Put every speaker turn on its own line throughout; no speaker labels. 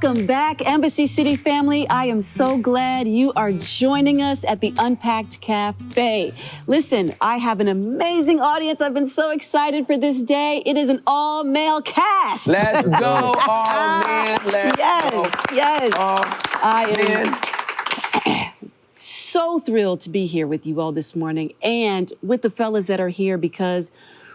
Welcome back, Embassy City family. I am so glad you are joining us at the Unpacked Cafe. Listen, I have an amazing audience. I've been so excited for this day. It is an all-male cast.
Let's go, all men. Let's go.
Yes.
I
am so thrilled to be here with you all this morning and with the fellas that are here because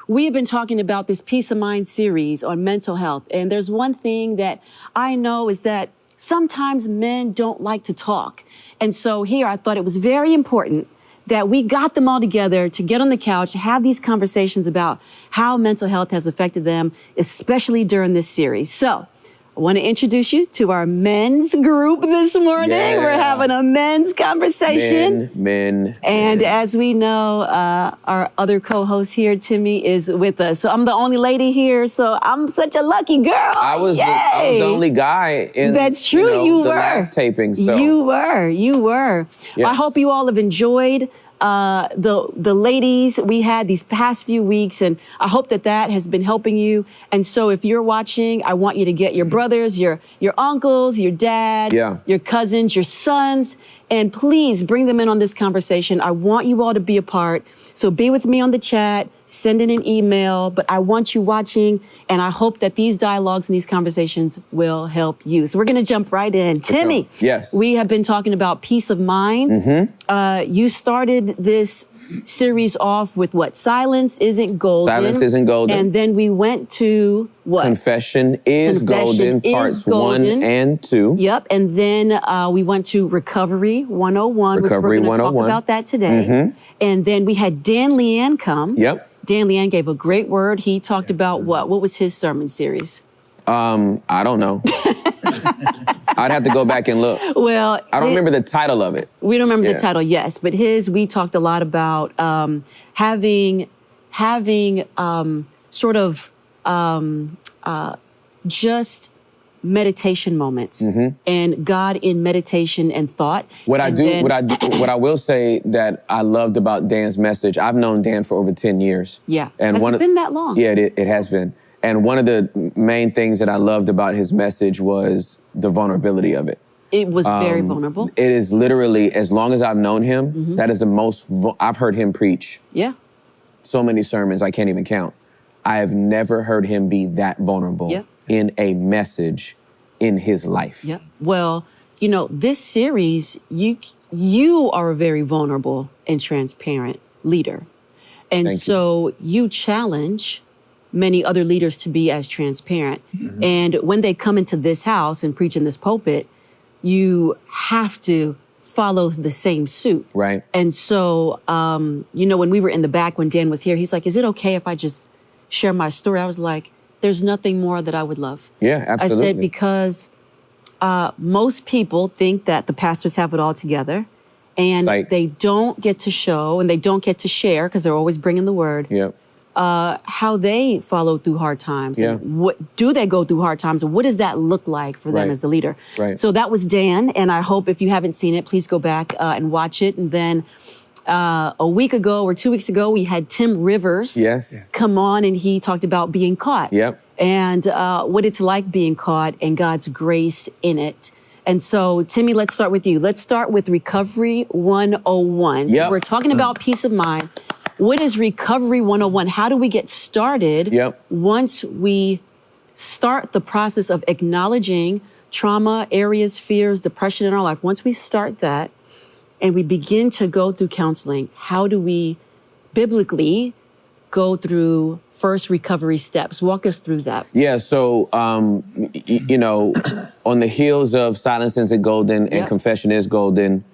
we have been talking about this Peace of Mind series on mental health. And there's one thing that I know is that sometimes men don't like to talk. And so here I thought it was very important that we got them all together to get on the couch, have these conversations about how mental health has affected them, especially during this series. So I want to introduce you to our men's group this morning. Yeah. We're having a men's conversation.
Men.
And as we know, our other co-host here, Timmy, is with us. So I'm the only lady here, so I'm such a lucky girl.
I was the only guy in
That's true. You
the
were.
last taping. So.
You were. Yes. I hope you all have enjoyed the ladies we had these past few weeks, and I hope that has been helping you. And so if you're watching, I want you to get your brothers, your uncles, your dad, your cousins, your sons, and please bring them in on this conversation. I want you all to be a part. So be with me on the chat, send in an email, but I want you watching, and I hope that these dialogues and these conversations will help you. So we're going to jump right in. Timmy,
yes,
we have been talking about peace of mind. Mm-hmm. You started this series off with what? Silence isn't golden.
Silence isn't golden.
And then we went to what?
Confession is golden, parts 1 and 2.
Yep. And then we went to Recovery 101, which we're going to talk about that today. Mm-hmm. And then we had Dan Leanne come.
Yep.
Dan Leanne gave a great word. He talked about what? What was his sermon series?
I don't know. I'd have to go back and look. Well, I don't remember the title of it.
We don't remember the title, yes. But we talked a lot about having just meditation moments and God in meditation and thought.
What I will say that I loved about Dan's message, I've known Dan for over 10 years.
Yeah. Has it been that long?
Yeah, it has been. And one of the main things that I loved about his message was the vulnerability of it.
It was very vulnerable.
It is literally, as long as I've known him, that is the most, I've heard him preach.
Yeah.
So many sermons, I can't even count. I have never heard him be that vulnerable in a message in his life.
Yeah. Well, this series, you are a very vulnerable and transparent leader. And so you challenge many other leaders to be as transparent. Mm-hmm. And when they come into this house and preach in this pulpit, you have to follow the same suit.
Right.
And so, when we were in the back, when Dan was here, he's like, is it okay if I just share my story? I was like, there's nothing more that I would love.
Yeah, absolutely.
I said, because most people think that the pastors have it all together and they don't get to show and they don't get to share because they're always bringing the word.
Yep.
How they follow through hard times.
Yeah.
And what do they go through hard times? And what does that look like for them as the leader?
Right.
So that was Dan. And I hope if you haven't seen it, please go back and watch it. And then a week ago or 2 weeks ago, we had Tim Rivers come on and he talked about being caught.
Yep.
And what it's like being caught and God's grace in it. And so, Timmy, let's start with you. Let's start with Recovery 101.
Yep.
We're talking about peace of mind. What is Recovery 101? How do we get started once we start the process of acknowledging trauma, areas, fears, depression in our life? Once we start that and we begin to go through counseling, how do we biblically go through first recovery steps? Walk us through that.
Yeah, so, on the heels of Silence Isn't Golden and Confession is Golden,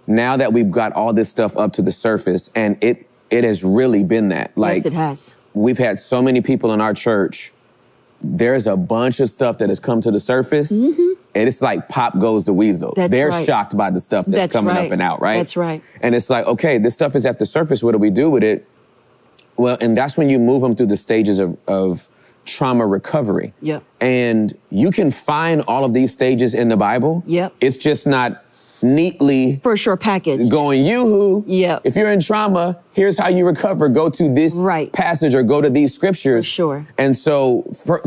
now that we've got all this stuff up to the surface, and it has really been that.
Yes, it has.
We've had so many people in our church. There's a bunch of stuff that has come to the surface, and it's like pop goes the weasel. They're shocked by the stuff that's coming up and out, right?
That's right.
And it's like, okay, this stuff is at the surface. What do we do with it? Well, and that's when you move them through the stages of trauma recovery.
Yep.
And you can find all of these stages in the Bible.
Yep.
It's just not neatly
for sure package
going, yoo-hoo.
Yeah.
If you're in trauma, here's how you recover. Go to this passage or go to these scriptures.
For sure.
And so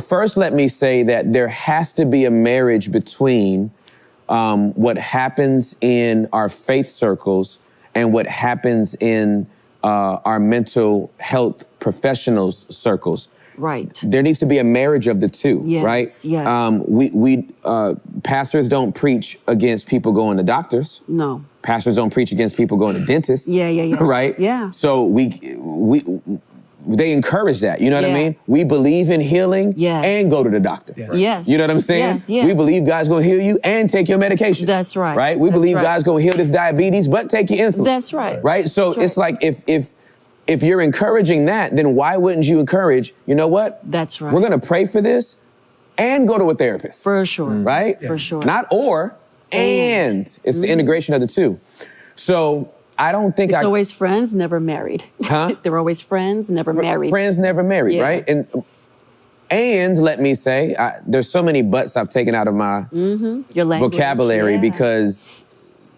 first, let me say that there has to be a marriage between what happens in our faith circles and what happens in our mental health professionals circles.
Right.
There needs to be a marriage of the two, right?
Yes.
We pastors don't preach against people going to doctors.
No.
Pastors don't preach against people going to dentists.
Yeah.
Right?
Yeah.
So they encourage that. You know what I mean? We believe in healing and go to the doctor.
Yes.
You know what I'm saying?
Yes.
We believe God's going to heal you and take your medication.
That's right.
Right? We believe God's going to heal this diabetes, but take your insulin.
That's right.
Right? So it's like if you're encouraging that, then why wouldn't you encourage, you know what?
That's right.
We're going to pray for this and go to a therapist.
For sure.
Right?
For sure.
Not or, and. It's the integration of the two. So I don't think
it's always friends, never married.
Huh?
They're always friends, never married.
Friends never married, right? And let me say, there's so many buts I've taken out of my
Your language,
vocabulary because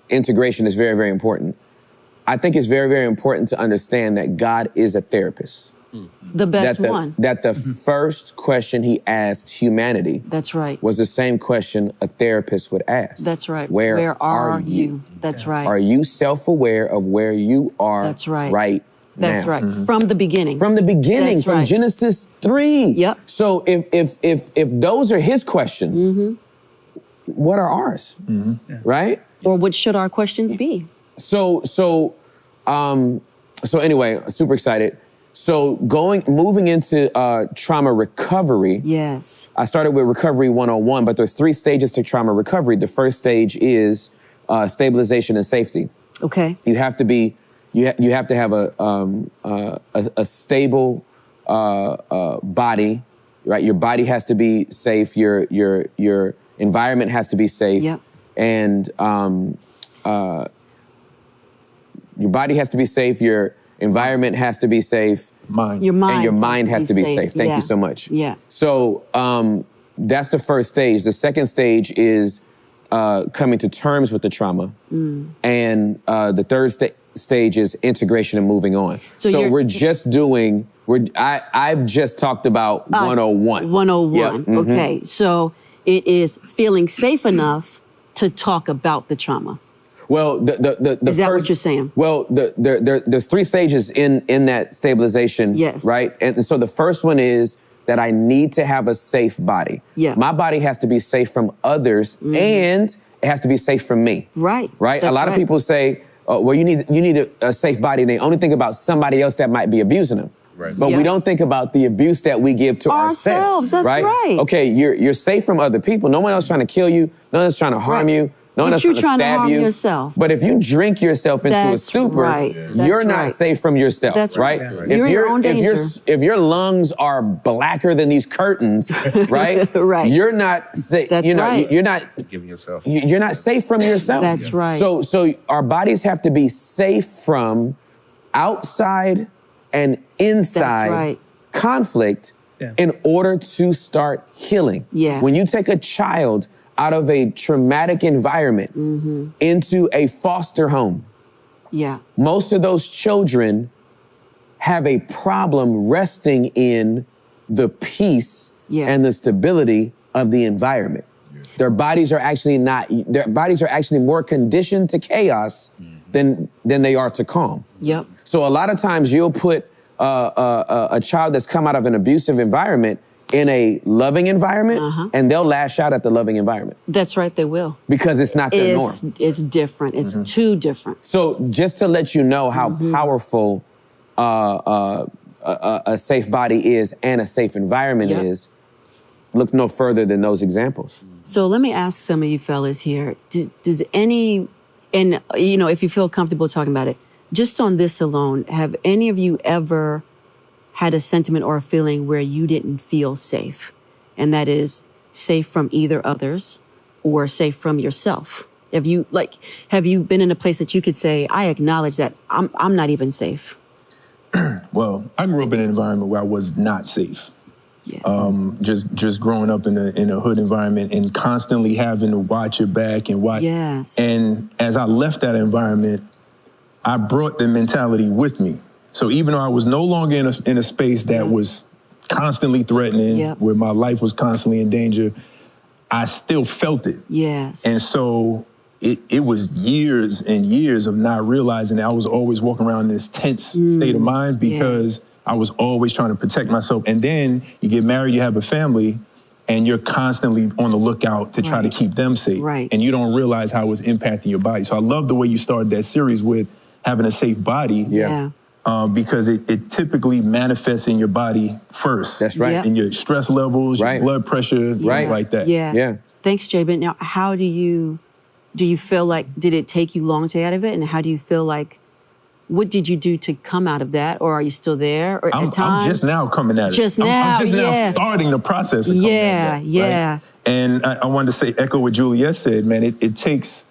integration is very, very important. I think it's very, very important to understand that God is a therapist.
The best one.
That the first question he asked humanity
That's right.
was the same question a therapist would ask.
That's right.
Where are you?
That's right.
Are you self-aware of where you are
That's right.
right
That's
now?
right. From the beginning.
From the beginning,
That's
from
right.
Genesis 3.
Yep.
So if those are his questions, what are ours? Right?
Or what should our questions be?
So anyway, super excited. So moving into trauma recovery.
Yes.
I started with Recovery 101, but there's 3 stages to trauma recovery. The first stage is stabilization and safety.
Okay.
You have to be, you have to have a stable body, right? Your body has to be safe. Your environment has to be safe.
Yep.
And your body has to be safe. Your environment has to be safe.
Your mind.
And your mind has to be safe. Thank you so much.
Yeah.
So that's the first stage. The second stage is coming to terms with the trauma. And the third stage is integration and moving on. So we're just doing, I've just talked about 101.
101.
Yeah.
Okay. So it is feeling safe enough to talk about the trauma.
Well, the
is that what you're saying?
Well, there's 3 stages in that stabilization, right? And so the first one is that I need to have a safe body.
Yeah.
My body has to be safe from others and it has to be safe from me.
Right.
Right?
That's
a lot of people say, well, you need a safe body, and they only think about somebody else that might be abusing them. Right. But we don't think about the abuse that we give to ourselves.
That's right.
Okay, you're safe from other people. No one else trying to kill you. No one else trying to harm you. No one else trying to stab you.
Yourself.
But if you drink yourself into a stupor, you're not safe from yourself.
That's
right.
You're in your own danger.
If your lungs are blacker than these curtains, right? You're not safe.
That's
you're not giving yourself. You're not safe from yourself.
That's right.
So our bodies have to be safe from outside and inside conflict in order to start healing.
Yeah.
When you take a child out of a traumatic environment into a foster home, most of those children have a problem resting in the peace and the stability of the environment. Their bodies are actually more conditioned to chaos than they are to calm.
Yep.
So a lot of times you'll put a child that's come out of an abusive environment in a loving environment, and they'll lash out at the loving environment.
That's right, they will.
Because it's not their norm.
It's different. It's too different.
So just to let you know how powerful a safe body is and a safe environment is, look no further than those examples.
So let me ask some of you fellas here, does any, and if you feel comfortable talking about it, just on this alone, have any of you ever had a sentiment or a feeling where you didn't feel safe? And that is safe from either others or safe from yourself? Have you been in a place that you could say, I acknowledge that I'm not even safe?
Well, I grew up in an environment where I was not safe. Just growing up in a hood environment and constantly having to watch your back and watch.
Yes.
And as I left that environment, I brought the mentality with me. So even though I was no longer in a space that was constantly threatening, where my life was constantly in danger, I still felt it.
Yes.
And so it was years and years of not realizing that I was always walking around in this tense state of mind because I was always trying to protect myself. And then you get married, you have a family, and you're constantly on the lookout to try to keep them safe.
Right.
And you don't realize how it's impacting your body. So I love the way you started that series with having a safe body. Because it typically manifests in your body first.
That's right.
In your stress levels, your blood pressure, things like that.
Yeah. Thanks, Jabin. Now, how do you feel like, did it take you long to get out of it? And how do you feel like, what did you do to come out of that? Or are you still there? Or at times?
I'm just now coming at it. I'm just now starting the process of coming at that. Right? And I wanted to say, echo what Juliet said, man, it takes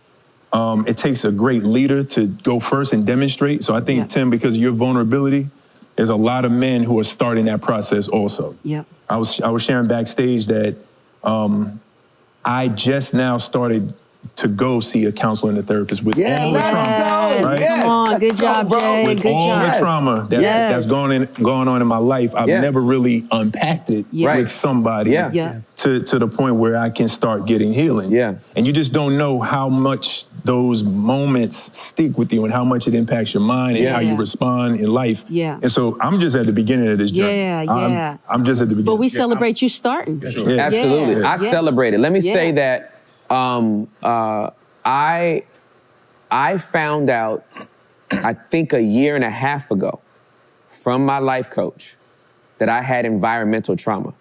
a great leader to go first and demonstrate. So I think, Tim, because of your vulnerability, there's a lot of men who are starting that process also. I was sharing backstage that I just now started to go see a counselor and a therapist with all the trauma. Right?
Come on, good job, Jay.
With
good
all
job.
the trauma that's going on in my life, I've never really unpacked it with somebody to the point where I can start getting healing. And you just don't know how much those moments stick with you and how much it impacts your mind and how you respond in life. And so I'm just at the beginning of this journey. I'm just at the beginning.
But we celebrate you starting.
Absolutely. I celebrate it. Let me say that I found out, I think a year and a half ago, from my life coach, that I had environmental trauma.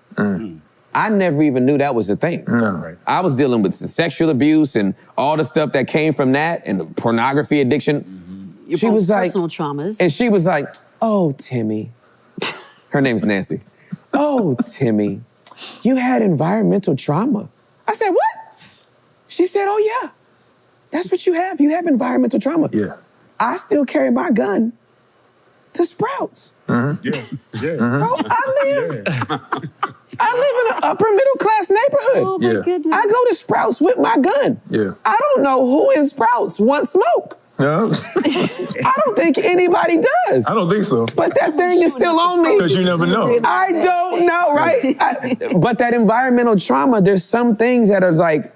I never even knew that was a thing. I was dealing with sexual abuse and all the stuff that came from that and the pornography addiction.
She was like, personal traumas.
And she was like, oh, Timmy. Her name's Nancy. Oh, Timmy, you had environmental trauma. I said, what? She said, oh, yeah, that's what you have. You have environmental trauma. I still carry my gun to Sprouts. Bro, I live in an upper middle class neighborhood.
Oh, my goodness.
I go to Sprouts with my gun. I don't know who in Sprouts wants smoke.
No.
I don't think anybody does.
I don't think so.
But that thing is still on me.
Because you never know.
I don't know, right? But that environmental trauma, there's some things that are like,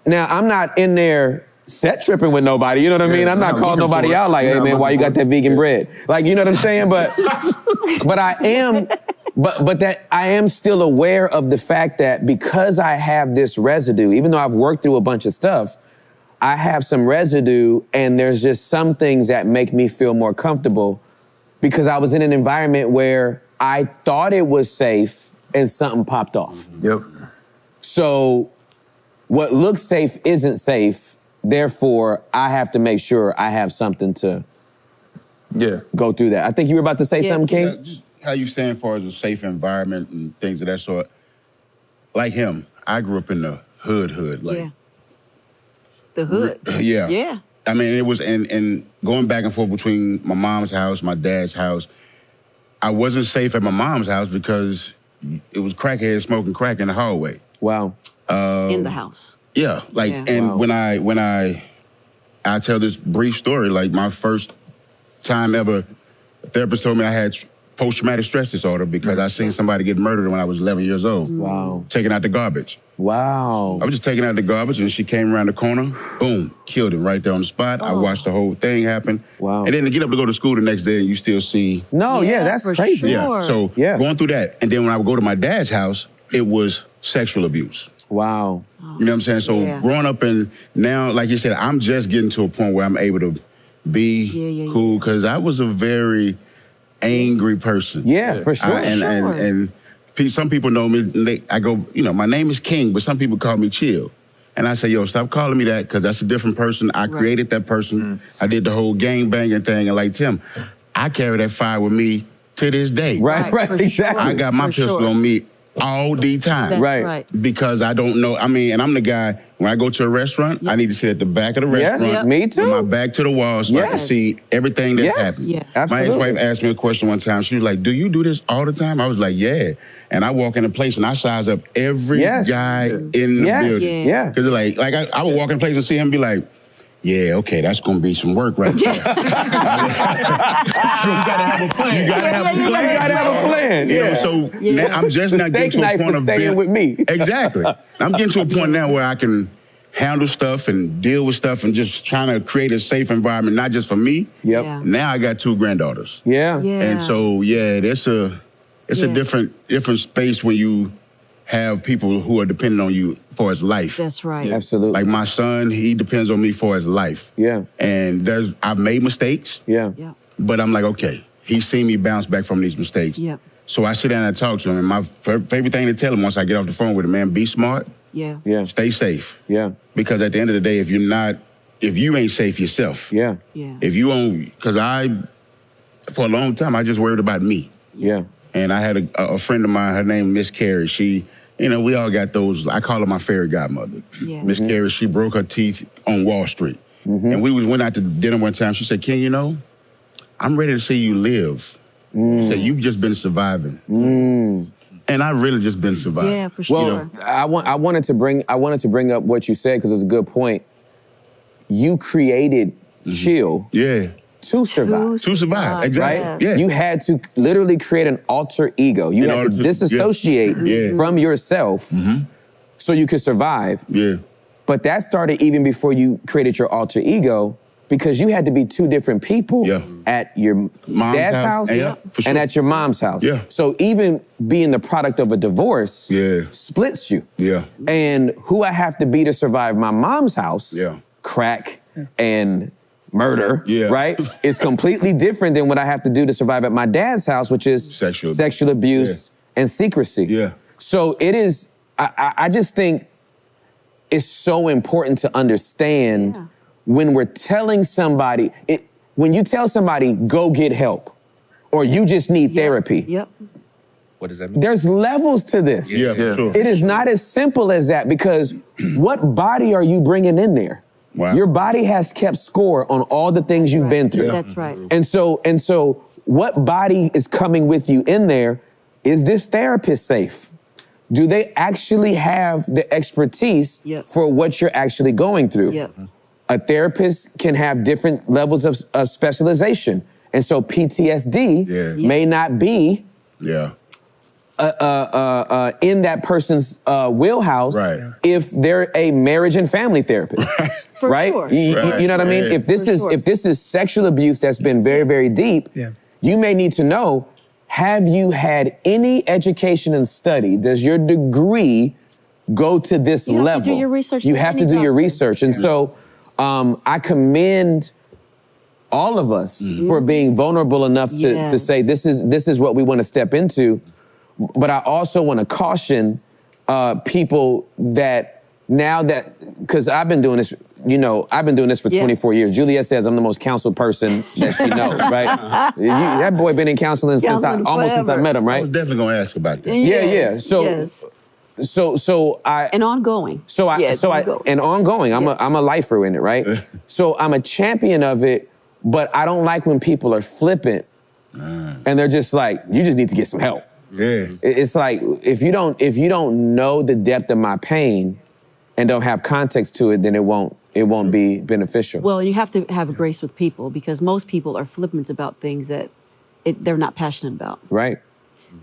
now I'm not in there set tripping with nobody, you know what I mean? I'm not calling nobody out like, hey man, why you got that vegan bread? Like, you know what I'm saying? But I am, but that I am still aware of the fact that because I have this residue, even though I've worked through a bunch of stuff, I have some residue and there's just some things that make me feel more comfortable because I was in an environment where I thought it was safe and something popped off. So what looks safe isn't safe. Therefore, I have to make sure I have something to go through that. I think you were about to say something, King?
Yeah, just how you saying as far as a safe environment and things of that sort. Like him, I grew up in the hood. Like,
the hood.
Yeah. I mean, it was, and going back and forth between my mom's house, my dad's house, I wasn't safe at my mom's house because it was crackheads smoking crack in the hallway.
Wow.
In the house.
Yeah, like, and when I tell this brief story, like my first time ever, a therapist told me I had post-traumatic stress disorder because I seen somebody get murdered when I was 11 years old.
Wow.
Taking out the garbage.
Wow.
I was just taking out the garbage and she came around the corner, boom, killed him right there on the spot. I watched the whole thing happen.
Wow.
And then to get up to go to school the next day and you still see.
No, that's crazy.
Yeah, so going through that. And then when I would go to my dad's house, it was sexual abuse.
Wow.
You know what I'm saying? So growing up and now, like you said, I'm just getting to a point where I'm able to be cool because I was a very angry person.
Yeah, for sure.
And some people know me, I go, you know, my name is King, but some people call me Chill. And I say, yo, stop calling me that because that's a different person. I created that person. I did the whole gang banging thing. And like Tim, I carry that fire with me to this day.
Right, exactly.
I got my pistol on me all the time.
That's right.
Because I don't know. I mean, and I'm the guy, when I go to a restaurant, I need to sit at the back of the restaurant.
Yes, me too.
With my back to the wall so I can see everything that's happening.
Yeah.
Absolutely.
My ex-wife asked me a question one time. She was like, do you do this all the time? I was like, yeah. And I walk in a place and I size up every guy in the building.
Yeah.
Because like I would walk in a place and see him and be like, yeah, okay, that's gonna be some work right there. You gotta have a plan. You gotta have a plan.
You gotta have a plan.
You know, so now I'm just not getting to a point of
staying with me.
Exactly. I'm getting to a point now where I can handle stuff and deal with stuff and just trying to create a safe environment, not just for me.
Yep.
Yeah.
Now I got 2 granddaughters.
Yeah.
And so it's a different space when you have people who are dependent on you for his life.
That's right.
Absolutely.
Like my son, he depends on me for his life.
Yeah.
And I've made mistakes.
Yeah.
Yeah.
But I'm like, okay, he's seen me bounce back from these mistakes.
Yep.
So I sit down and talk to him. And my favorite thing to tell him once I get off the phone with him, man, be smart.
Yeah.
Yeah.
Stay safe.
Yeah.
Because at the end of the day, if you ain't safe yourself.
Yeah.
Yeah.
If you because for a long time, I just worried about me.
Yeah.
And I had a friend of mine, her name Miss Carrie. She, we all got those, I call her my fairy godmother.
Yeah.
Miss Carrie, she broke her teeth on Wall Street. And we went out to dinner one time. She said, Ken, I'm ready to see you live. She said, you've just been surviving. And I really just been surviving.
Yeah, for sure.
Well, I wanted to bring up what you said because it's a good point. You created Chill.
Yeah.
To survive.
To survive, exactly.
Right?
Yeah.
You had to literally create an alter ego. You had to disassociate from yourself so you could survive.
Yeah.
But that started even before you created your alter ego because you had to be 2 different people at your dad's house and at your mom's house.
Yeah.
So even being the product of a divorce splits you.
Yeah.
And who I have to be to survive my mom's house, crack and murder, right? It's completely different than what I have to do to survive at my dad's house, which is sexual abuse and secrecy.
Yeah.
So it is, I just think it's so important to understand when we're telling somebody, when you tell somebody, go get help, or you just need therapy.
Yep.
What does that mean?
There's levels to this.
Yeah, for sure.
It is not as simple as that because what body are you bringing in there?
Wow.
Your body has kept score on all the things you've been through.
That's right.
And so what body is coming with you in there? Is this therapist safe? Do they actually have the expertise for what you're actually going through?
Yep.
A therapist can have different levels of specialization. And so PTSD may not be in that person's wheelhouse if they're a marriage and family therapist. Right?
Sure.
You know what I mean? If this is sexual abuse that's been very, very deep, you may need to know, have you had any education and study? Does your degree go to this level?
You have to do your research.
You have to do your research. And so I commend all of us for being vulnerable enough to say this is what we want to step into. But I also want to caution people that now that, because I've been doing this, I've been doing this for 24 years. Juliet says I'm the most counseled person that she knows, right? That boy been in counseling since I met him, right?
I was definitely going to ask about that.
So I
and ongoing.
And ongoing. I'm a lifer in it, right? So I'm a champion of it, but I don't like when people are flippant and they're just like, you just need to get some help.
Yeah.
It's like if you don't know the depth of my pain and don't have context to it, then it won't be beneficial.
Well, you have to have grace with people because most people are flippant about things that they're not passionate about.
Right.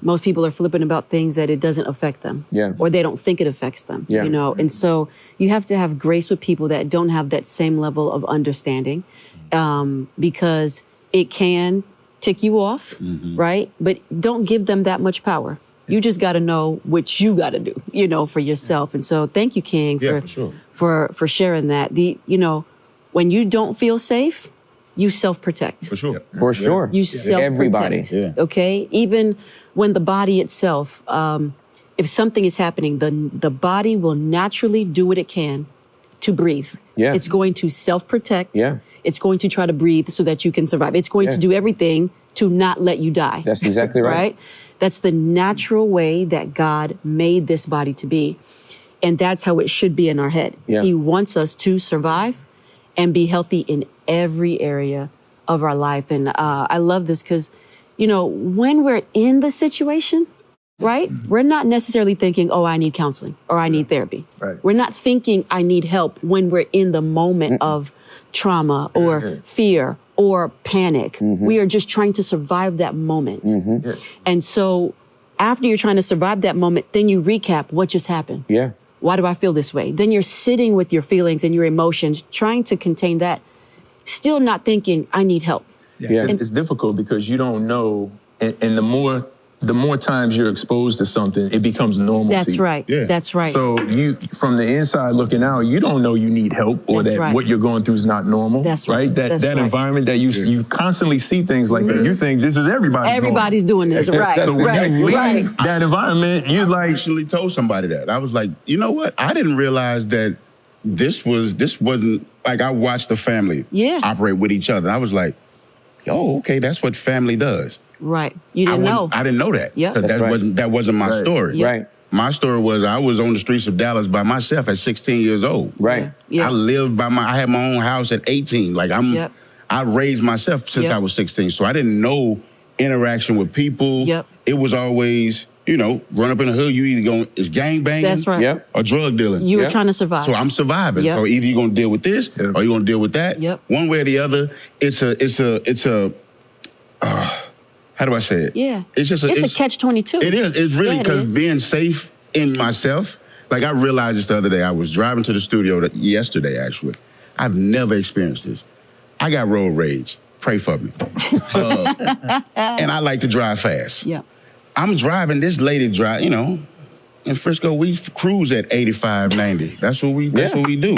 Most people are flippant about things that it doesn't affect them.
Yeah.
Or they don't think it affects them.
Yeah.
And so you have to have grace with people that don't have that same level of understanding because it can tick you off, right? But don't give them that much power. You just got to know what you got to do, for yourself. And so thank you, King, for sharing that. When you don't feel safe, you self-protect.
For sure.
For sure.
You self-protect.
Everybody.
Okay? Even when the body itself, if something is happening, the body will naturally do what it can to breathe.
Yeah.
It's going to self-protect.
Yeah.
It's going to try to breathe so that you can survive. It's going to do everything to not let you die.
That's exactly right.
Right? That's the natural way that God made this body to be. And that's how it should be in our head.
Yeah.
He wants us to survive and be healthy in every area of our life. And I love this because, you know, when we're in the situation, right, we're not necessarily thinking, oh, I need counseling or I need therapy.
Right.
We're not thinking I need help when we're in the moment of trauma or fear or panic. We are just trying to survive that moment. And so after you're trying to survive that moment, then you recap what just happened.
Yeah.
Why do I feel this way? Then you're sitting with your feelings and your emotions, trying to contain that, still not thinking, I need help.
Yeah.
It's difficult because you don't know, and the more times you're exposed to something, it becomes normal to
That's
you.
right.
Yeah.
That's right.
So you, from the inside looking out, you don't know you need help or
That's
that
right.
what you're going through is not normal.
That's right.
That
That's right.
environment that you constantly see things like that. You think this is
Everybody's doing this, right?
So when
right,
you leave
right.
that environment, you like.
I actually told somebody that. I was like, you know what? I didn't realize that this wasn't like I watched the family operate with each other. I was like, oh, okay, that's what family does.
Right. You didn't know.
I didn't know that.
Yep.
Because that wasn't my story.
Yep.
Right.
My story was I was on the streets of Dallas by myself at 16 years old.
Right.
Yeah.
I lived I had my own house at 18. Like I raised myself since I was 16. So I didn't know interaction with people.
Yep.
It was always, you know, run up in the hood, you either it's gang banging
That's right.
Yep.
or drug dealing.
You were trying to survive.
So I'm surviving.
Yep.
So either you're gonna deal with this or you're gonna deal with that.
Yep.
One way or the other, it's a how do I say it?
Yeah.
It's just
it's a catch-22.
It is. It's really
Yeah, it
because
is.
being safe in myself. Like I realized this the other day. I was driving to the studio yesterday, actually. I've never experienced this. I got road rage. Pray for me. And I like to drive fast.
Yeah.
I'm driving. This lady drive. You know, in Frisco we cruise at 85, 90. That's what we do.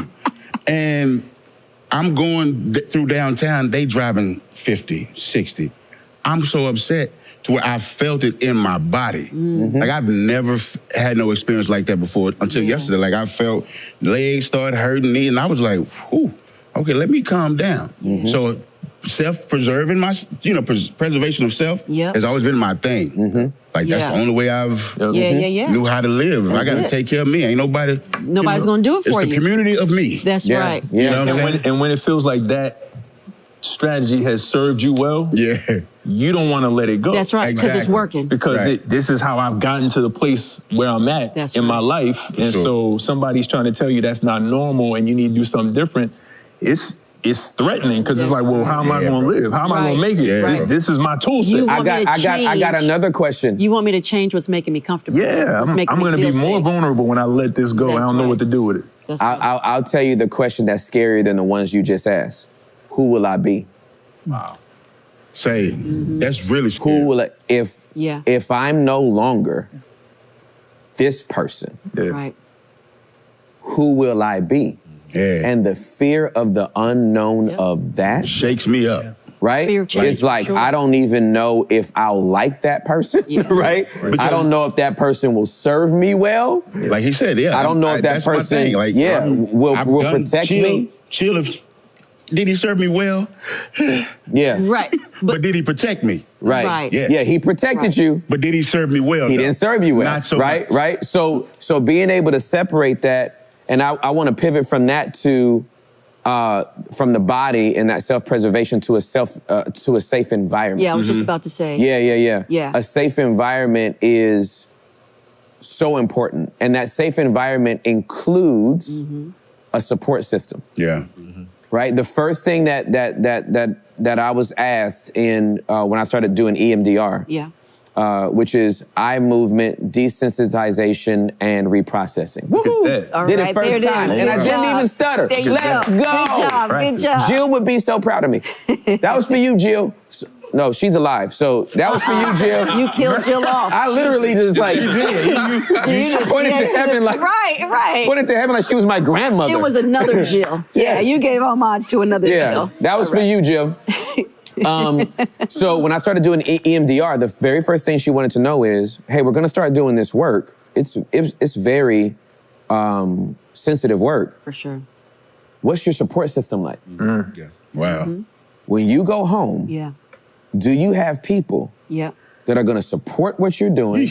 And I'm going through downtown. They driving 50, 60. I'm so upset to where I felt it in my body. Like I've never had no experience like that before until yesterday. Like I felt legs start hurting me, and I was like, whew, okay, let me calm down. So self-preserving, preservation of self has always been my thing. Like that's the only way I've knew how to live. I got to take care of me. Ain't nobody's
gonna do it for you.
It's the community of me.
That's right.
Yeah.
You know what I'm saying?
And when it feels like that strategy has served you well, you don't want to let it go.
That's right, because it's working.
Because this is how I've gotten to the place where I'm at in my life. And so somebody's trying to tell you that's not normal and you need to do something different. It's threatening because it's like, well, how am I going to live? How am I going to make it? This is my tool set.
I
got another question.
You want me to change what's making me comfortable?
Yeah, I'm going to be more vulnerable when I let this go. I don't know what to do with it.
I'll tell you the question that's scarier than the ones you just asked. Who will I be?
Wow. Say, that's really scary.
Who will if I'm no longer this person,
right?
Who will I be?
Yeah.
And the fear of the unknown of that
shakes me up.
Right?
Fear of change,
It's like,
sure.
I don't even know if I'll like that person, right? I don't know if that person will serve me well.
Like he said, I
don't know if that
that's my
person
thing. Like,
will protect me.
Chill. Did he serve me well?
Right.
But did he protect me?
Right.
Yes.
Yeah, he protected you.
But did he serve me well?
He didn't serve you well.
Not so
right?
much.
Right? So being able to separate that, and I want to pivot from that to from the body and that self-preservation to a safe environment.
Yeah, I was just about to say.
Yeah. A safe environment is so important. And that safe environment includes a support system.
Yeah.
Right? The first thing that I was asked in when I started doing EMDR, which is eye movement, desensitization, and reprocessing. Woohoo! Did it first time, and I didn't even stutter. Let's go!
Good job.
Jill would be so proud of me. That was for you, Jill. No, she's alive. So that was for you, Jill.
You killed Jill off.
I literally just like you pointed to heaven like
right.
Pointed to heaven like she was my grandmother.
It was another Jill. Yeah, you gave homage to another Jill.
That was for you, Jill. So when I started doing EMDR, the very first thing she wanted to know is, hey, we're going to start doing this work. It's very sensitive work.
For sure.
What's your support system like?
Yeah. Wow.
When you go home, do you have people that are going to support what you're doing,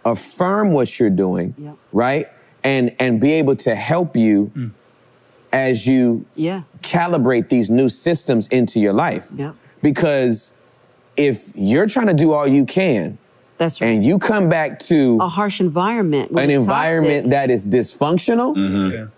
affirm what you're doing, right? And be able to help you as you calibrate these new systems into your life. Because if you're trying to do all you can,
that's right,
and you come back to
a harsh environment,
an environment that is dysfunctional,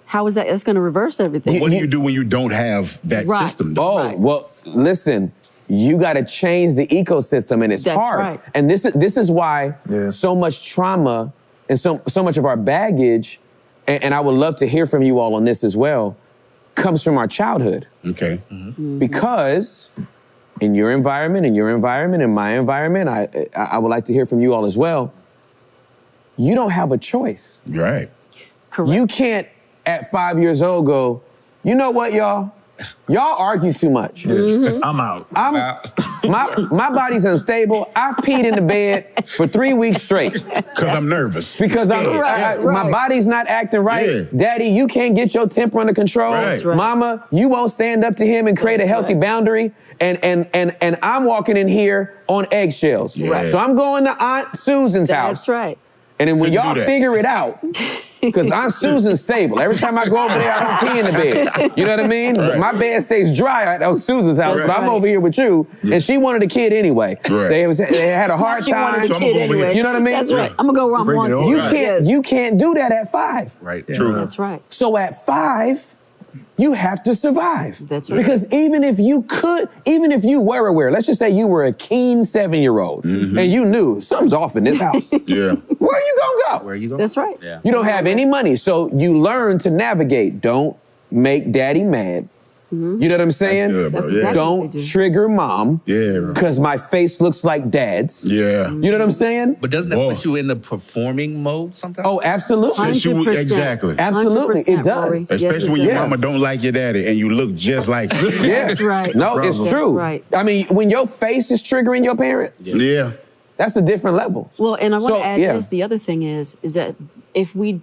how is that? It's going to reverse everything.
What do you do when you don't have that system?
Well, listen, you got to change the ecosystem, and it's hard.
Right.
And this is why so much trauma and so much of our baggage, and I would love to hear from you all on this as well, comes from our childhood.
Okay.
Because in your environment, in my environment, I would like to hear from you all as well. You don't have a choice.
Right.
Correct.
You can't, at 5 years old, go, you know what, y'all? Y'all argue too much.
I'm out.
My body's unstable. I've peed in the bed for 3 weeks straight.
Because I'm nervous.
Because my body's not acting right. Daddy, you can't get your temper under control. Mama, you won't stand up to him and create a healthy boundary. And I'm walking in here on eggshells. So I'm going to Aunt Susan's house.
That's right.
And then when y'all figure it out, because Aunt Susan's stable. Every time I go over there, I don't pee in the bed. You know what I mean? But my bed stays dry at Aunt Susan's house. So I'm over here with you. And she wanted a kid anyway. They had a hard time.
So anyway.
You know what I mean?
That's right. I'm going to go where I'm wanted.
You can't do that at 5.
Right. True.
That's right.
So at 5, you have to survive.
That's right.
Because even if you were aware, let's just say you were a keen 7-year-old and you knew something's off in this house. Where are you gonna go?
Where are you going?
That's right.
You don't have any money, so you learn to navigate. Don't make daddy mad. You know what I'm saying?
That's good, bro.
Don't trigger mom. Because my face looks like dad's. You know what I'm saying?
But doesn't that put you in the performing mode sometimes?
Oh, absolutely.
100%.
Exactly.
Absolutely, it does.
Especially when your mama don't like your daddy and you look just like him.
That's right.
No, it's true.
Right.
I mean, when your face is triggering your parent, that's a different level.
Well, and I want to add this. The other thing is that if we,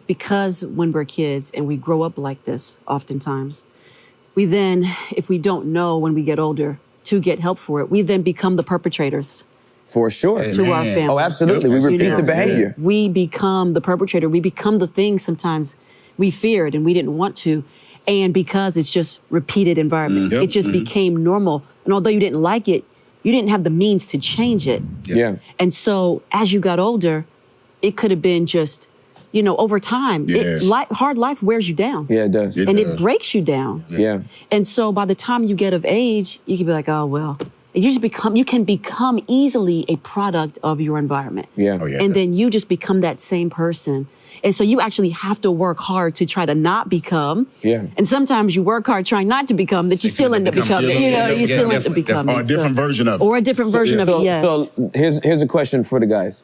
because when we're kids and we grow up like this oftentimes, we then, if we don't know when we get older to get help for it, we then become the perpetrators.
For sure.
To our family.
Oh, absolutely. We repeat the behavior.
We become the perpetrator. We become the thing sometimes we feared and we didn't want to. And because it's just repeated environment, it just became normal. And although you didn't like it, you didn't have the means to change it. And so as you got older, it could have been just, over time, hard life wears you down.
Yeah, it does.
It breaks you down. And so by the time you get of age, you can be like, oh, well, you can become easily a product of your environment. And then you just become that same person. And so you actually have to work hard to try to not become. And sometimes you work hard trying not to become, that you still end up becoming. You still end up becoming.
Or a different version of it.
Or a different version of it, yes.
So here's a question for the guys.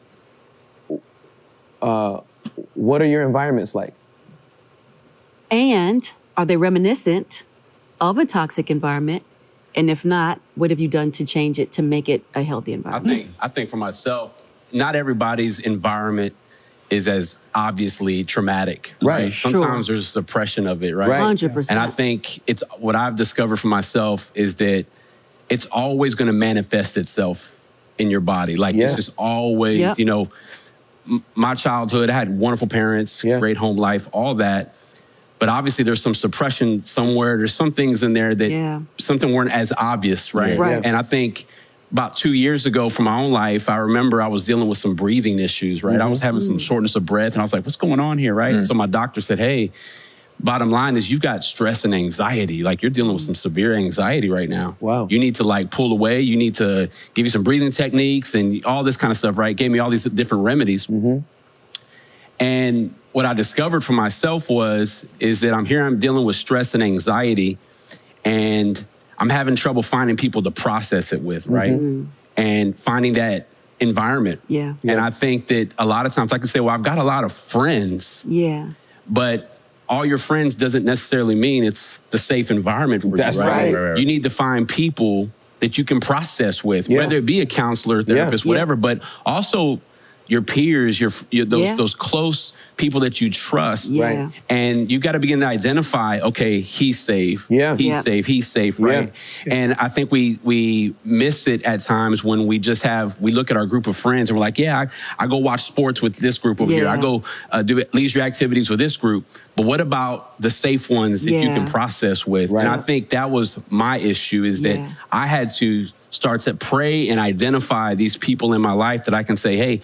What are your environments like?
And are they reminiscent of a toxic environment? And if not, what have you done to change it to make it a healthy environment?
I think for myself, not everybody's environment is as obviously traumatic.
Right.
Sometimes there's suppression of it, right?
100%.
And I think it's what I've discovered for myself is that it's always going to manifest itself in your body. Like it's just always, my childhood, I had wonderful parents, great home life, all that. But obviously there's some suppression somewhere. There's some things in there that something weren't as obvious, right? And I think about 2 years ago from my own life, I remember I was dealing with some breathing issues, right? I was having some shortness of breath and I was like, what's going on here, right? And so my doctor said, hey, bottom line is you've got stress and anxiety. Like you're dealing with some severe anxiety right now.
Wow.
You need to pull away. You need to give you some breathing techniques and all this kind of stuff, right? Gave me all these different remedies. And what I discovered for myself is that I'm dealing with stress and anxiety and I'm having trouble finding people to process it with, right? And finding that environment. And I think that a lot of times I can say, well, I've got a lot of friends. But all your friends doesn't necessarily mean it's the safe environment for you, right? You need to find people that you can process with, whether it be a counselor, therapist, whatever, but also your peers, those close people that you trust.
Yeah.
And you got to begin to identify, okay, he's safe.
Yeah.
He's safe, right?
Yeah.
And I think we miss it at times when we look at our group of friends and we're like, yeah, I go watch sports with this group over here. I go do leisure activities with this group. But what about the safe ones that you can process with?
Right.
And I think that was my issue, is that I had to start to pray and identify these people in my life that I can say, hey,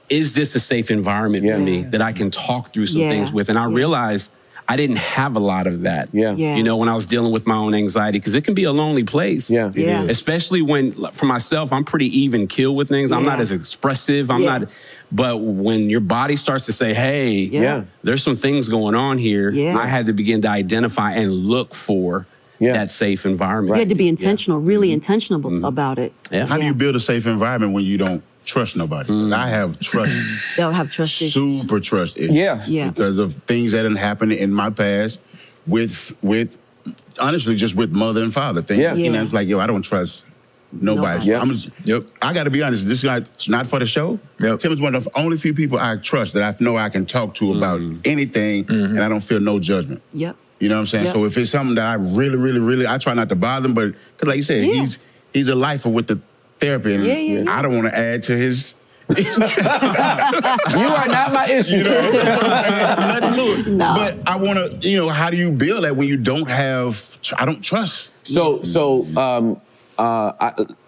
is this a safe environment for me that I can talk through some things with? And I realized I didn't have a lot of that, you know, when I was dealing with my own anxiety, because it can be a lonely place. Especially when, for myself, I'm pretty even keel with things. I'm not as expressive. I'm not, but when your body starts to say, hey, there's some things going on here, I had to begin to identify and look for that safe environment.
You had to be intentional, really intentional about it.
How do you build a safe environment when you don't trust nobody? I have trust.
They'll have trust issues.
Super trust issues.
Yeah.
Because of things that had happened in my past with honestly, just with mother and father. Things, you know, it's like, yo, I don't trust nobody. I got to be honest, this guy, not for the show. Tim is one of the only few people I trust that I know I can talk to about anything, and I don't feel no judgment. You know what I'm saying? So if it's something that I really, I try not to bother him, but because like you said, he's a lifer with the therapy, and I don't want to add to his.
You are not my issue.
You know, nothing to it. No. But I want to, you know, how do you build that when you don't have? I don't trust.
I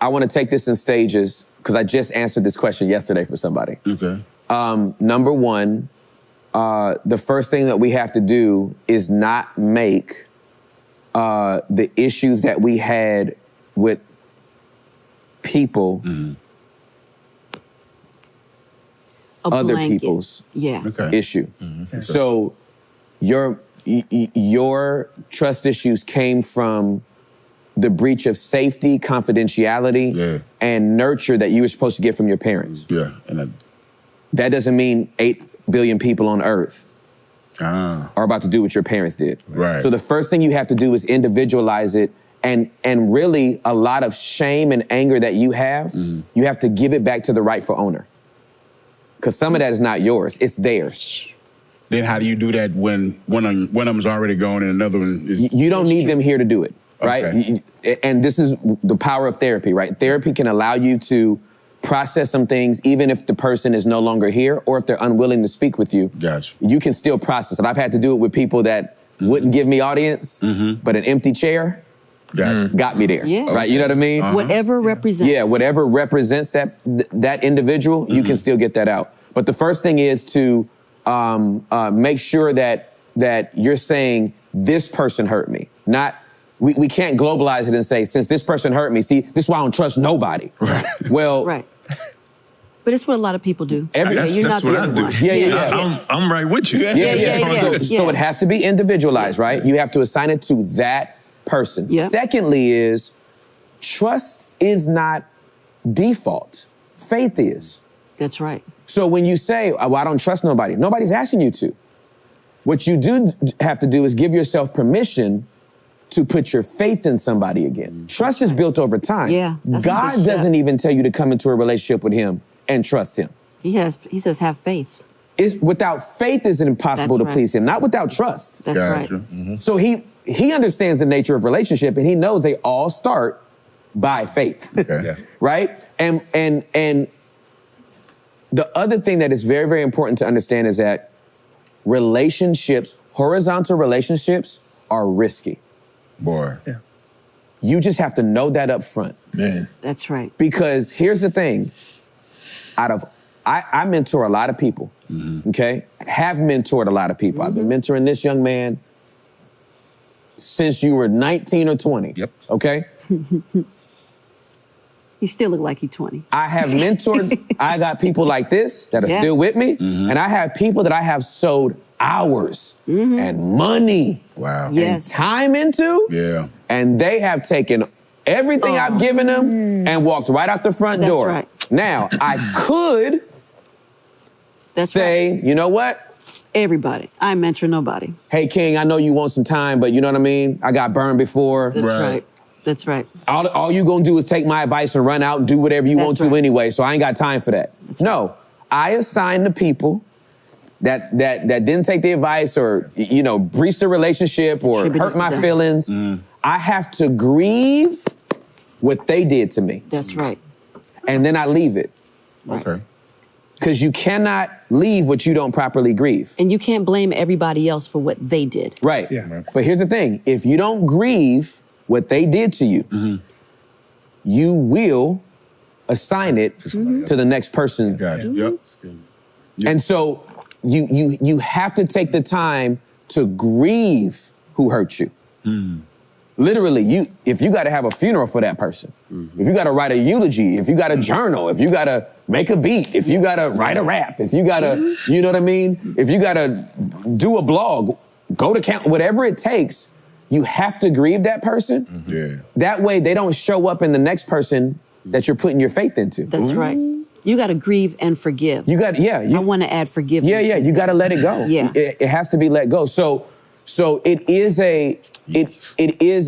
want to take this in stages because I just answered this question yesterday for somebody.
Okay.
Number one, the first thing that we have to do is not make the issues that we had with people other people's issue. So your trust issues came from the breach of safety, confidentiality, and nurture that you were supposed to get from your parents. That doesn't mean 8 billion people on earth are about to do what your parents did. So the first thing you have to do is individualize it, and really a lot of shame and anger that you have to give it back to the rightful owner. Because some of that is not yours, it's theirs.
Then how do you do that when one of them's already gone and another one is...
You don't need them here to do it, right? And this is the power of therapy, right? Therapy can allow you to process some things even if the person is no longer here or if they're unwilling to speak with you. You can still process it. I've had to do it with people that wouldn't give me audience, but an empty chair got me there, right? You know what I mean?
Whatever represents.
Yeah, whatever represents that individual, you can still get that out. But the first thing is to make sure that you're saying, this person hurt me. Not, we can't globalize it and say, since this person hurt me, see, this is why I don't trust nobody. Well...
But it's what a lot of people do.
That's what I do. I'm right with you.
So it has to be individualized, right? You have to assign it to that person. Secondly is, trust is not default. Faith is.
That's right.
So when you say, oh, I don't trust nobody, nobody's asking you to. What you do have to do is give yourself permission to put your faith in somebody again. Trust is built over time. God doesn't even tell you to come into a relationship with him and trust him.
He says, have faith.
Without faith, it's impossible to please him, not without trust.
That's right.
So he understands the nature of relationship, and he knows they all start by faith, right? And the other thing that is very, very important to understand is that relationships, horizontal relationships, are risky. You just have to know that up front.
That's right.
Because here's the thing, I mentor a lot of people, okay? Have mentored a lot of people. I've been mentoring this young man since you were 19 or 20, okay?
He still look like he's 20.
I have mentored, I got people like this that are still with me, and I have people that I have sold hours and money and time into, and they have taken everything I've given them and walked right out the front door.
Right.
Now, I could say, you know what?
Everybody. I ain't mentor nobody.
Hey, King, I know you want some time, but you know what I mean? I got burned before.
That's right. That's right.
All you gonna do is take my advice and run out and do whatever you want to anyway, so I ain't got time for that. No, I assign the people that didn't take the advice or, breached the relationship or hurt my feelings, I have to grieve what they did to me.
That's right.
And then I leave it.
Right.
Okay.
Because you cannot leave what you don't properly grieve.
And you can't blame everybody else for what they did.
Right.
Yeah.
But here's the thing. If you don't grieve what they did to you, you will assign it to the next person.
Gotcha. Yep.
And so you have to take the time to grieve who hurt you. Literally, if you got to have a funeral for that person, if you got to write a eulogy, if you got to journal, if you got to make a beat, if you got to write a rap, if you got to, you know what I mean? If you got to do a blog, go to count, whatever it takes, you have to grieve that person.
Yeah.
That way they don't show up in the next person that you're putting your faith into.
That's right. You got to grieve and forgive.
You got,
I want to add forgiveness.
Yeah, you got to let it go.
Yeah.
It has to be let go. So it is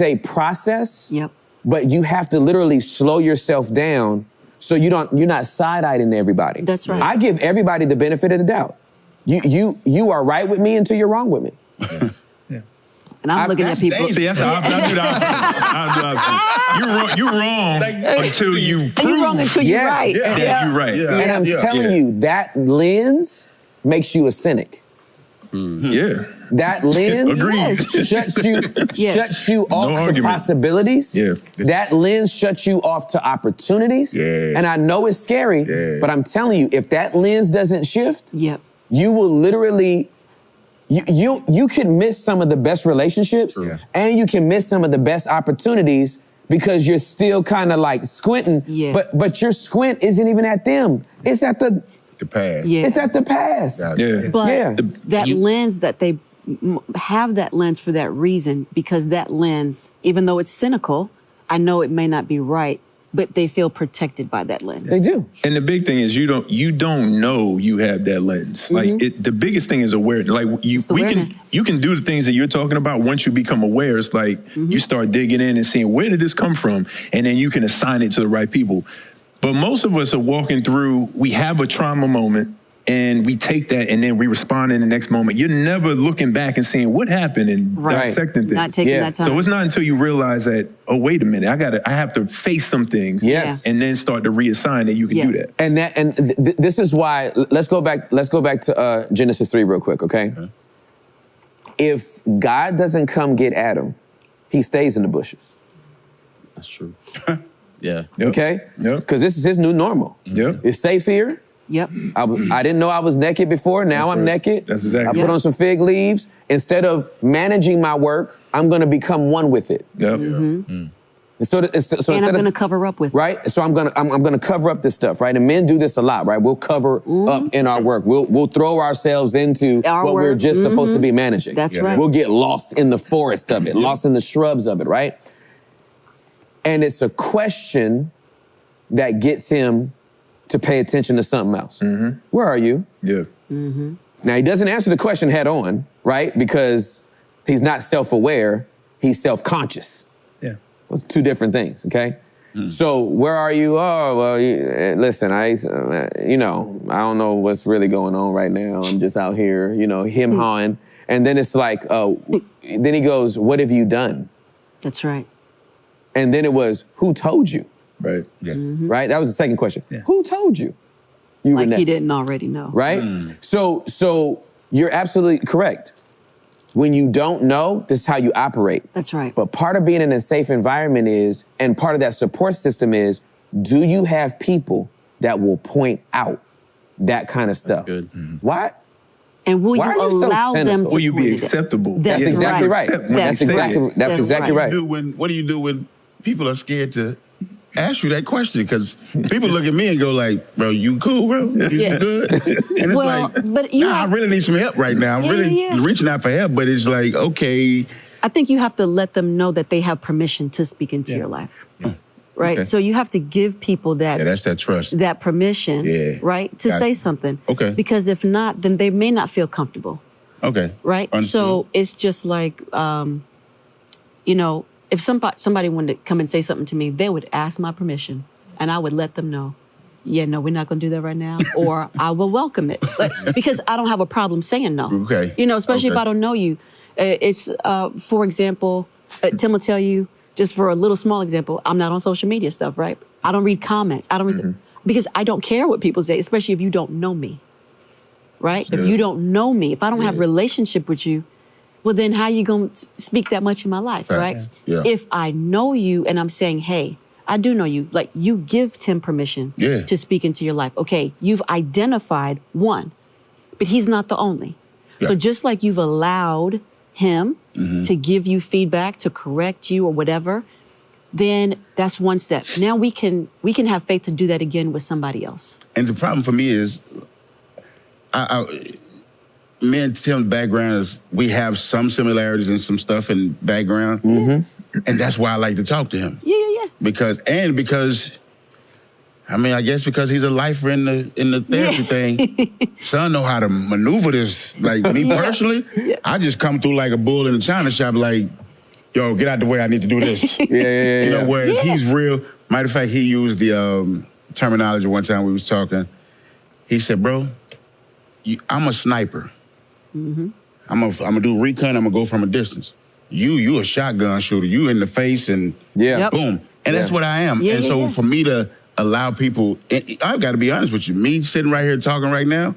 a process.
Yep.
But you have to literally slow yourself down so you're not side-eyeing everybody.
That's right.
I give everybody the benefit of the doubt. You are right with me until you're wrong with me.
And I'm looking at people.
See, that's how I do the opposite. You're wrong until you prove
You're wrong until you're right.
that you're right.
And I'm telling you, that lens makes you a cynic.
Yeah.
That lens shuts you off to possibilities.
Yeah.
That lens shuts you off to opportunities.
Yeah.
And I know it's scary, but I'm telling you, if that lens doesn't shift,
Yep.
you will literally, you can miss some of the best relationships and you can miss some of the best opportunities because you're still kind of like squinting.
Yeah.
But your squint isn't even at them. It's at the
past.
Yeah.
It's at the past.
Yeah.
But that lens that they have that lens for that reason, because that lens, even though it's cynical, I know it may not be right, but they feel protected by that lens.
They do.
And the big thing is you don't know you have that lens. Like the biggest thing is awareness. Like you can do the things that you're talking about once you become aware. It's like you start digging in and seeing where did this come from, and then you can assign it to the right people. But most of us are walking through, we have a trauma moment and we take that and then we respond in the next moment. You're never looking back and seeing what happened and dissecting things.
Not taking that time.
So it's not until you realize that, oh, wait a minute, I have to face some things and then start to reassign that you can do that.
And this is why, let's go back to Genesis 3 real quick, okay? If God doesn't come get Adam, he stays in the bushes.
That's true. Yeah.
Okay? Because this is his new normal. It's safe here.
Yep.
I didn't know I was naked before. Now I'm naked.
That's exactly.
I put on some fig leaves. Instead of managing my work, I'm going to become one with it.
And
So
I'm going to cover up with it.
Right? So I'm gonna cover up this stuff, right? And men do this a lot, right? We'll cover up in our work. We'll throw ourselves into what we're just supposed to be managing.
That's right.
We'll get lost in the forest of it, lost in the shrubs of it, right? And it's a question that gets him to pay attention to something else. Where are you?
Yeah.
Now, he doesn't answer the question head on, right? Because he's not self-aware, he's self-conscious.
Yeah.
Those are two different things, okay? So, where are you? Oh, well, listen, I don't know what's really going on right now. I'm just out here, him-hawing. And then it's like, then he goes, what have you done?
That's right.
And then it was, who told you?
Right.
Yeah.
Right? That was the second question. Who told you? You
Like
were
he didn't already know.
Right? So you're absolutely correct. When you don't know, this is how you operate.
That's right.
But part of being in a safe environment is, and part of that support system is, do you have people that will point out that kind of stuff?
Good.
Why?
And will
Why
you
are you so
allow them
cynical?
to
Will you be
point it out?
acceptable?
That's
exactly right.
That's
That's exactly right.
What do you do when people are scared to ask you that question? Because people look at me and go like, bro, you cool, bro? You good? And it's
but
I really need some help right now. I'm really reaching out for help, but it's like, okay.
I think you have to let them know that they have permission to speak into your life. Right?
Okay.
So you have to give people that
Yeah, that's that trust.
that permission, right, to say something.
Okay.
Because if not, then they may not feel comfortable.
Okay.
Right?
Understood.
So it's just like, if somebody wanted to come and say something to me, they would ask my permission and I would let them know. yeah, no, we're not going to do that right now, or I will welcome it. Because I don't have a problem saying no.
Okay.
You know, especially if I don't know you. It's, for example, Tim will tell you, just for a little small example, I'm not on social media stuff, right? I don't read comments. I don't because I don't care what people say, especially if you don't know me, right? If you don't know me, if I don't have a relationship with you, well, then how you going to speak that much in my life, right?
Yeah.
If I know you and I'm saying, hey, I do know you, like you give Tim permission to speak into your life. Okay, you've identified one, but he's not the only. Yeah. So just like you've allowed him to give you feedback, to correct you or whatever, then that's one step. Now we can have faith to do that again with somebody else.
And the problem for me is, me and Tim's background is, we have some similarities and some stuff in background. And that's why I like to talk to him.
Yeah.
Because, I mean, I guess because he's a lifer in the therapy thing. So I know how to maneuver this. Like me personally, I just come through like a bull in a china shop, like, yo, get out the way, I need to do this. You know, whereas he's real. Matter of fact, he used the terminology one time we was talking. He said, bro, I'm a sniper. I'm gonna do recon, I'm gonna go from a distance. You a shotgun shooter. You in the face and boom. And that's what I am. And so for me to allow people, I've got to be honest with you, me sitting right here talking right now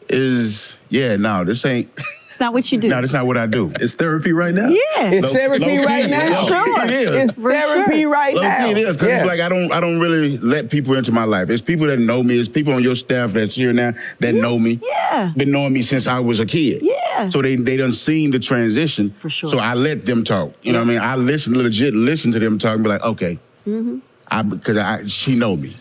is, no, this ain't.
It's not what you do.
No, that's not what I do.
It's therapy right now.
Yeah.
It's therapy right now.
Sure.
It's therapy right now.
It is, because it's like I don't really let people into my life. It's people that know me. It's people on your staff that's here now that know me.
Yeah.
Been knowing me since I was a kid.
Yeah.
So they done seen the transition.
For sure.
So I let them talk. You know what I mean? I listen to them talk and be like, okay. Because she know me.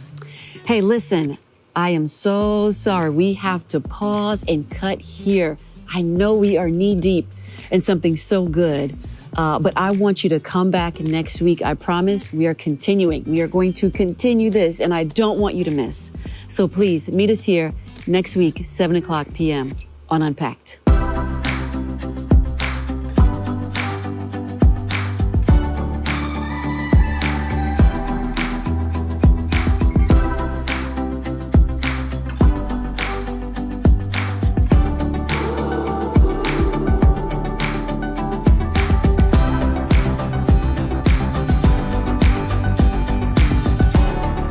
Hey, listen, I am so sorry. We have to pause and cut here. I know we are knee deep in something so good, but I want you to come back next week. I promise we are continuing. We are going to continue this, and I don't want you to miss. So please meet us here next week, 7 o'clock p.m. on Unpacked.